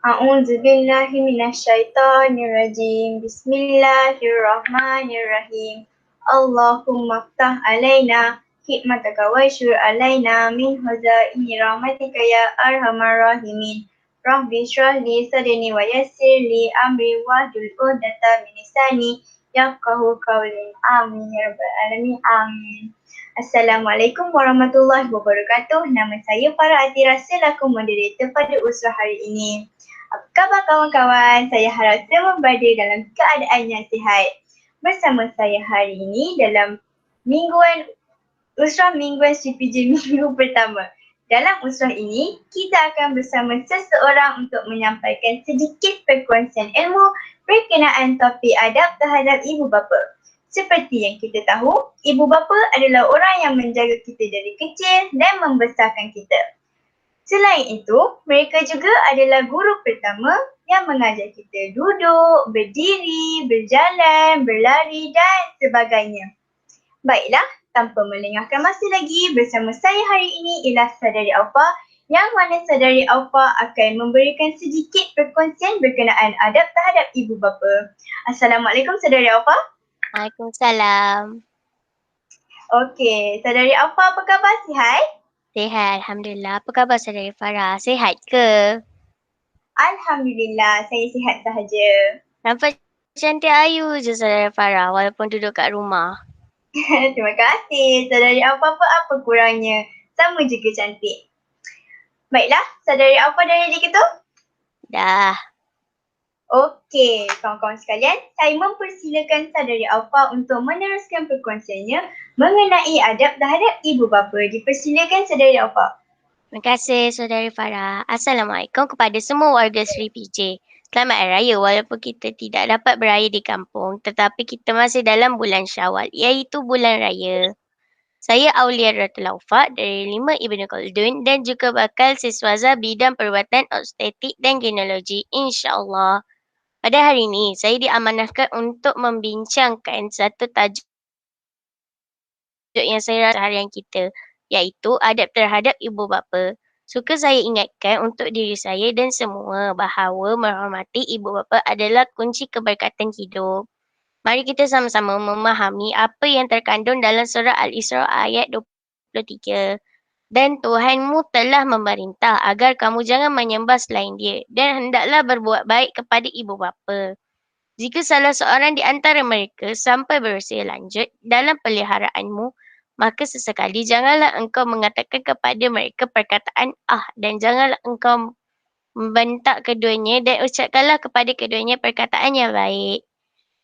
A'udzu billahi minasyaitonir rajim. Bismillahirrahmanirrahim. Allahumma ftah alaina hikmataka wa syur alaina min hazaini rahmatika ya arhamar rahimin. Rabbi shrah li sadri wa yassir li amri wahlul 'uqdatam min lisani yafqahu qawli. Amin ya rabbal alamin. Amin. Assalamualaikum warahmatullahi wabarakatuh. Nama saya Farah Atira selaku moderator pada usrah hari ini. Apa khabar kawan-kawan? Saya harap semua berada dalam keadaan yang sihat. Bersama saya hari ini dalam usrah mingguan CPJ minggu pertama. Dalam usrah ini, kita akan bersama seseorang untuk menyampaikan sedikit perkongsian ilmu berkenaan topik adab terhadap ibu bapa. Seperti yang kita tahu, ibu bapa adalah orang yang menjaga kita dari kecil dan membesarkan kita. Selain itu, mereka juga adalah guru pertama yang mengajar kita duduk, berdiri, berjalan, berlari dan sebagainya. Baiklah, tanpa melengahkan masa lagi, bersama saya hari ini ialah Saudari Aufa, yang mana Saudari Aufa akan memberikan sedikit perkongsian berkenaan adab terhadap ibu bapa. Assalamualaikum Saudari Aufa. Waalaikumsalam. Okey, Saudari Aufa apa khabar? Sihat? Sihat, Alhamdulillah. Apa khabar saudari Farah? Sihat ke? Alhamdulillah, saya sihat sahaja. Nampak cantik ayu je saudari Farah walaupun duduk kat rumah. Terima kasih. Saudari Aufa apa kurangnya? Sama juga cantik. Baiklah, Saudari Aufa dah ready ke tu? Dah. Okey, kawan-kawan sekalian, saya mempersilakan Saudari Aufa untuk meneruskan perkongsiannya mengenai adab terhadap ibu bapa. Dipersilakan Saudari Aufa. Terima kasih saudari Farah. Assalamualaikum kepada semua warga Seri PJ. Selamat Hari Raya walaupun kita tidak dapat beraya di kampung tetapi kita masih dalam bulan Syawal iaitu bulan raya. Saya Aulia Ratul Aufa dari 5 Ibnu Khaldun dan juga bakal siswaza bidang perubatan obstetrik dan ginekologi insya-Allah. Pada hari ini, saya diamanahkan untuk membincangkan satu tajuk yang saya rasa harian kita, iaitu adab terhadap ibu bapa. Suka saya ingatkan untuk diri saya dan semua bahawa menghormati ibu bapa adalah kunci keberkatan hidup. Mari kita sama-sama memahami apa yang terkandung dalam surah Al-Isra ayat 23. Dan Tuhanmu telah memerintah agar kamu jangan menyembah selain dia dan hendaklah berbuat baik kepada ibu bapa. Jika salah seorang di antara mereka sampai berusia lanjut dalam peliharaanmu, maka sesekali janganlah engkau mengatakan kepada mereka perkataan dan janganlah engkau membentak keduanya dan ucapkanlah kepada keduanya perkataan yang baik.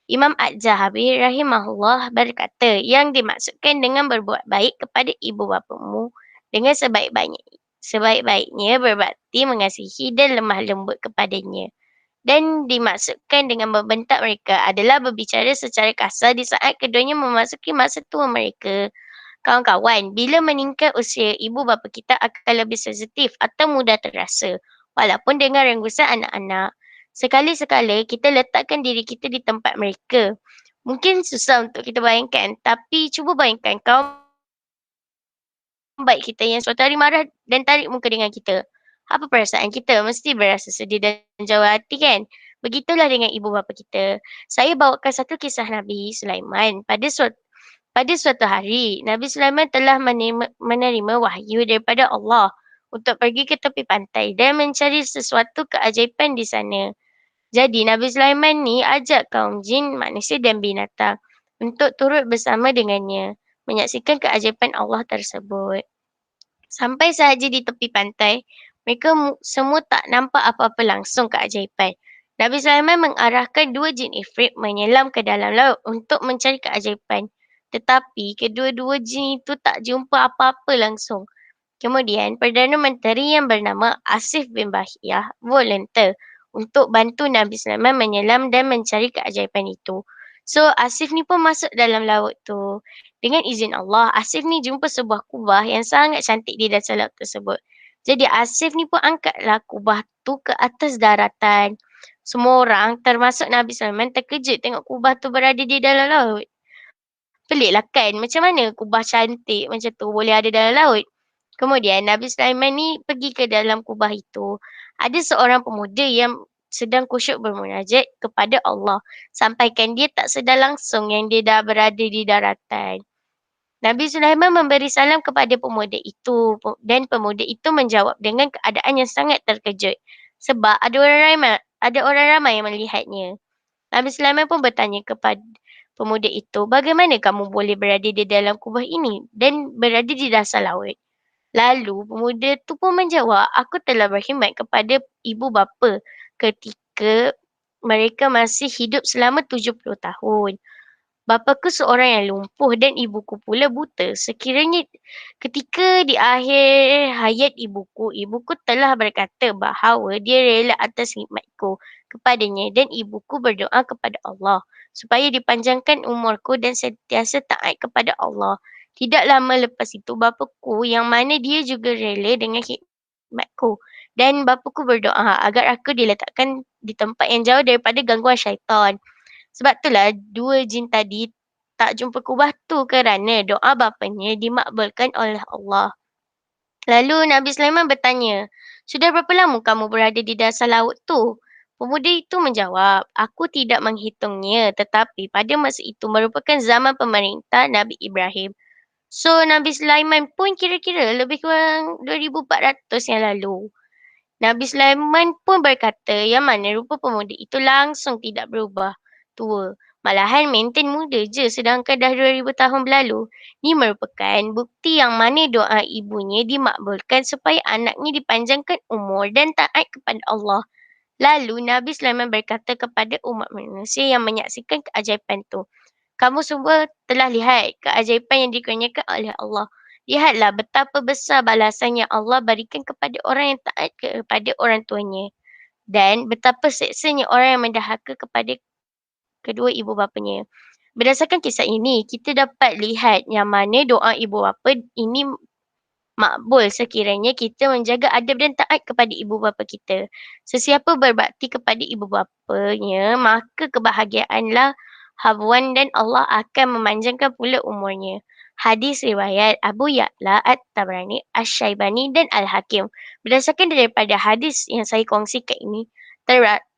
Imam Az-Zahabi rahimahullah berkata, yang dimaksudkan dengan berbuat baik kepada ibu bapamu dengan sebaik-baiknya berbakti mengasihi dan lemah lembut kepadanya. Dan dimaksudkan dengan membentak mereka adalah berbicara secara kasar di saat keduanya memasuki masa tua mereka. Kawan-kawan, bila meningkat usia, ibu bapa kita akan lebih sensitif atau mudah terasa. Walaupun dengan renggusan anak-anak. Sekali-sekala kita letakkan diri kita di tempat mereka. Mungkin susah untuk kita bayangkan, tapi cuba bayangkan kawan baik kita yang suatu hari marah dan tarik muka dengan kita. Apa perasaan kita? Mesti berasa sedih dan jauh hati kan? Begitulah dengan ibu bapa kita. Saya bawakan satu kisah Nabi Sulaiman. Pada suatu hari, Nabi Sulaiman telah menerima wahyu daripada Allah untuk pergi ke tepi pantai dan mencari sesuatu keajaiban di sana. Jadi Nabi Sulaiman ni ajak kaum jin, manusia dan binatang untuk turut bersama dengannya menyaksikan keajaiban Allah tersebut. Sampai sahaja di tepi pantai, mereka semua tak nampak apa-apa langsung keajaiban. Nabi Sulaiman mengarahkan 2 jin ifrit menyelam ke dalam laut untuk mencari keajaiban. Tetapi kedua-dua jin itu tak jumpa apa-apa langsung. Kemudian, Perdana Menteri yang bernama Asif bin Bahiyah volunteer untuk bantu Nabi Sulaiman menyelam dan mencari keajaiban itu. So, Asif ni pun masuk dalam laut tu. Dengan izin Allah, Asif ni jumpa sebuah kubah yang sangat cantik di dasar laut tersebut. Jadi, Asif ni pun angkatlah kubah tu ke atas daratan. Semua orang, termasuk Nabi Sulaiman, terkejut tengok kubah tu berada di dalam laut. Peliklah kan, macam mana kubah cantik macam tu boleh ada dalam laut? Kemudian Nabi Sulaiman ni pergi ke dalam kubah itu. Ada seorang pemuda yang sedang khusyuk bermunajat kepada Allah. Sampaikan dia tak sedar langsung yang dia dah berada di daratan. Nabi Sulaiman memberi salam kepada pemuda itu dan pemuda itu menjawab dengan keadaan yang sangat terkejut sebab ada orang ramai yang melihatnya. Nabi Sulaiman pun bertanya kepada pemuda itu, bagaimana kamu boleh berada di dalam kubah ini dan berada di dasar laut? Lalu pemuda itu pun menjawab, aku telah berkhidmat kepada ibu bapa ketika mereka masih hidup selama 70 tahun. Bapaku seorang yang lumpuh dan ibuku pula buta. Sekiranya ketika di akhir hayat ibuku telah berkata bahawa dia rela atas khidmatku kepadanya dan ibuku berdoa kepada Allah supaya dipanjangkan umurku dan sentiasa taat kepada Allah. Tidak lama lepas itu bapaku yang mana dia juga rela dengan khidmatku dan bapaku berdoa agar aku diletakkan di tempat yang jauh daripada gangguan syaitan. Sebab itulah dua jin tadi tak jumpa kubah tu kerana doa bapanya dimakbulkan oleh Allah. Lalu Nabi Sulaiman bertanya, sudah berapa lama kamu berada di dasar laut tu? Pemuda itu menjawab, aku tidak menghitungnya tetapi pada masa itu merupakan zaman pemerintah Nabi Ibrahim. So Nabi Sulaiman pun kira-kira lebih kurang 2400 yang lalu. Nabi Sulaiman pun berkata yang mana rupa pemuda itu langsung tidak berubah tua. Malahan maintain muda je sedangkan dah 2000 tahun berlalu. Ini merupakan bukti yang mana doa ibunya dimakbulkan supaya anaknya dipanjangkan umur dan taat kepada Allah. Lalu Nabi Sulaiman berkata kepada umat manusia yang menyaksikan keajaiban tu. Kamu semua telah lihat keajaiban yang dikurniakan oleh Allah. Lihatlah betapa besar balasan yang Allah berikan kepada orang yang taat kepada orang tuanya. Dan betapa seksanya orang yang mendahaka kepada kedua ibu bapanya. Berdasarkan kisah ini, kita dapat lihat yang mana doa ibu bapa ini makbul sekiranya kita menjaga adab dan taat kepada ibu bapa kita. Sesiapa berbakti kepada ibu bapanya, maka kebahagiaanlah habuan dan Allah akan memanjangkan pula umurnya. Hadis riwayat Abu Ya'la At-Tabrani, Asy-Syaibani dan Al-Hakim. Berdasarkan daripada hadis yang saya kongsikan ini,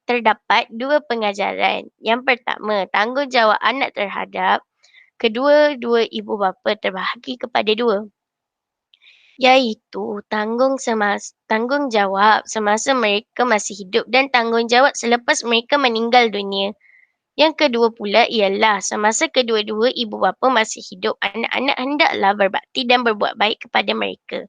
terdapat dua pengajaran. Yang pertama, tanggungjawab anak terhadap kedua-dua ibu bapa terbahagi kepada dua, iaitu tanggungjawab semasa mereka masih hidup dan tanggungjawab selepas mereka meninggal dunia. Yang kedua pula ialah semasa kedua-dua ibu bapa masih hidup, anak-anak hendaklah berbakti dan berbuat baik kepada mereka.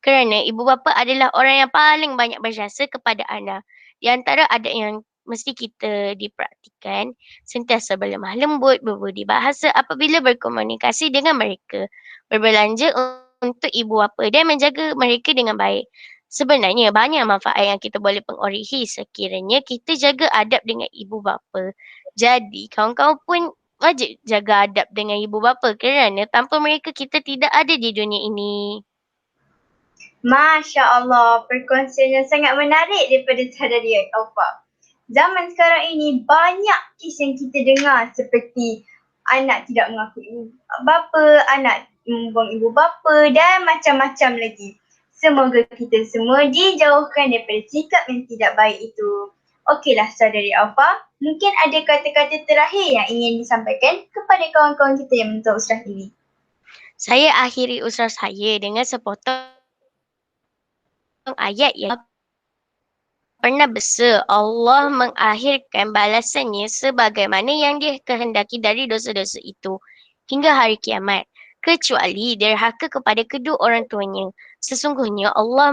Kerana ibu bapa adalah orang yang paling banyak berjasa kepada anak. Di antara adab yang mesti kita diperhatikan, sentiasa berlemah lembut, berbudi bahasa apabila berkomunikasi dengan mereka, berbelanja untuk ibu bapa dan menjaga mereka dengan baik. Sebenarnya banyak manfaat yang kita boleh pengorehi sekiranya kita jaga adab dengan ibu bapa. Jadi kawan-kawan pun wajib jaga adab dengan ibu bapa kerana tanpa mereka kita tidak ada di dunia ini. Masya Allah, perkongsian yang sangat menarik daripada Saudari Aufa. Zaman sekarang ini banyak kes yang kita dengar seperti anak tidak mengakui ibu bapa, anak membuang ibu bapa dan macam-macam lagi. Semoga kita semua dijauhkan daripada sikap yang tidak baik itu. Okeylah Saudari Aufa, mungkin ada kata-kata terakhir yang ingin disampaikan kepada kawan-kawan kita yang menonton usrah ini. Saya akhiri usrah saya dengan sepotong ayat yang pernah besar Allah mengakhirkan balasannya sebagaimana yang dia kehendaki dari dosa-dosa itu hingga hari kiamat, kecuali derhaka kepada kedua orang tuanya. Sesungguhnya Allah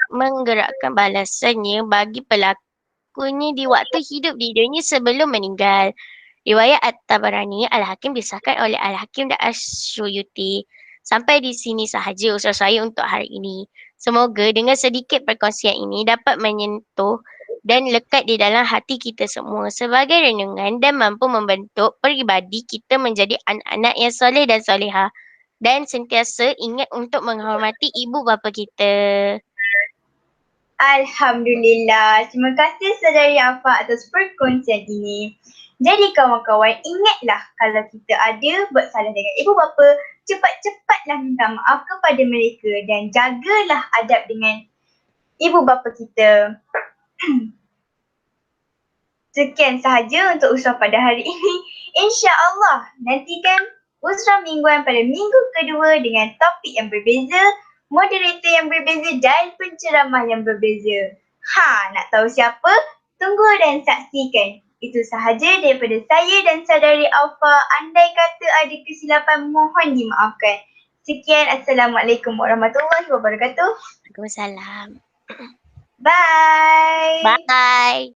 menggerakkan balasannya bagi pelakunya di waktu hidup di dunia sebelum meninggal. Riwayat At-Tabarani, Al-Hakim disahkan oleh Al-Hakim dan Asy-Syuyuti. Sampai di sini sahaja usaha saya untuk hari ini. Semoga dengan sedikit perkongsian ini dapat menyentuh dan lekat di dalam hati kita semua sebagai renungan dan mampu membentuk peribadi kita menjadi anak-anak yang soleh dan soleha dan sentiasa ingat untuk menghormati ibu bapa kita. Alhamdulillah. Terima kasih Saudari Afa atas perkongsian ini. Jadi kawan-kawan, ingatlah kalau kita ada buat salah dengan ibu bapa, cepat-cepatlah minta maaf kepada mereka dan jagalah adab dengan ibu bapa kita. Sekian sahaja untuk Usrah pada hari ini. InsyaAllah nantikan Usrah mingguan pada minggu kedua dengan topik yang berbeza, moderator yang berbeza dan penceramah yang berbeza. Nak tahu siapa? Tunggu dan saksikan. Itu sahaja daripada saya dan saudari Alfa. Andai kata ada kesilapan, mohon dimaafkan. Sekian, Assalamualaikum warahmatullahi wabarakatuh. Waalaikumsalam. Bye. Bye.